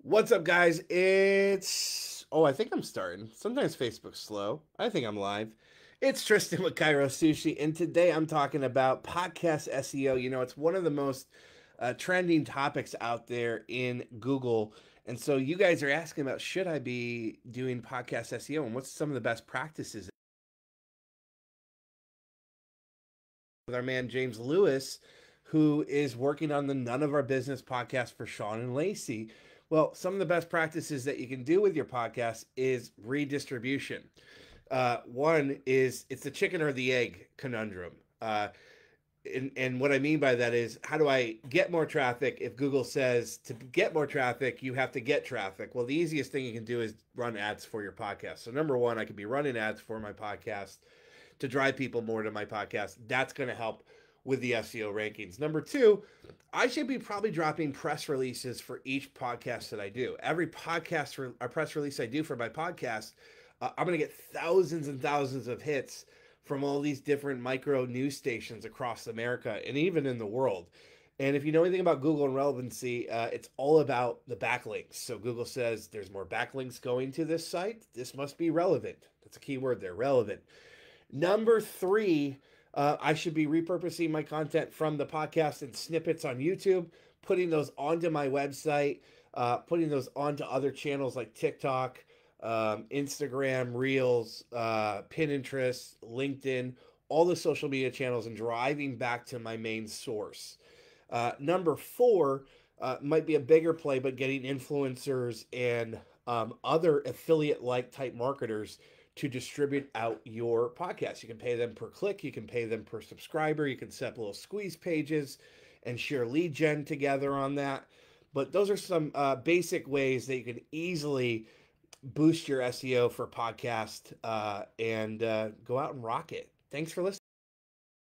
What's up, guys? I think I'm starting. Sometimes Facebook's slow. I think I'm live. It's Tristan with Cairo Sushi, and today I'm talking about podcast SEO. It's one of the most trending topics out there in Google. And so you guys are asking about, should I be doing podcast SEO, and what's some of the best practices? With our man James Lewis, who is working on the None of Our Business podcast for Sean and Lacey. Well, some of the best practices that you can do with your podcast is redistribution. One is it's the chicken or the egg conundrum. And what I mean by that is, how do I get more traffic? If Google says to get more traffic, you have to get traffic. Well, the easiest thing you can do is run ads for your podcast. So, number one, I could be running ads for my podcast to drive people more to my podcast. That's going to help with the SEO rankings. Number two, I should be probably dropping press releases for each podcast that I do. Every press release I do for my podcast, I'm going to get thousands and thousands of hits from all these different micro news stations across America and even in the world. And if you know anything about Google and relevancy, it's all about the backlinks. So Google says there's more backlinks going to this site. This must be relevant. That's a key word there, relevant. Number three, I should be repurposing my content from the podcast and snippets on YouTube, putting those onto my website, putting those onto other channels like TikTok, Instagram, Reels, Pinterest, LinkedIn, all the social media channels, and driving back to my main source. Number four might be a bigger play, but getting influencers and other affiliate-like type marketers to distribute out your podcast. You can pay them per click, you can pay them per subscriber, you can set up little squeeze pages and share lead gen together on that. But those are some basic ways that you can easily boost your SEO for podcast and go out and rock it. Thanks for listening.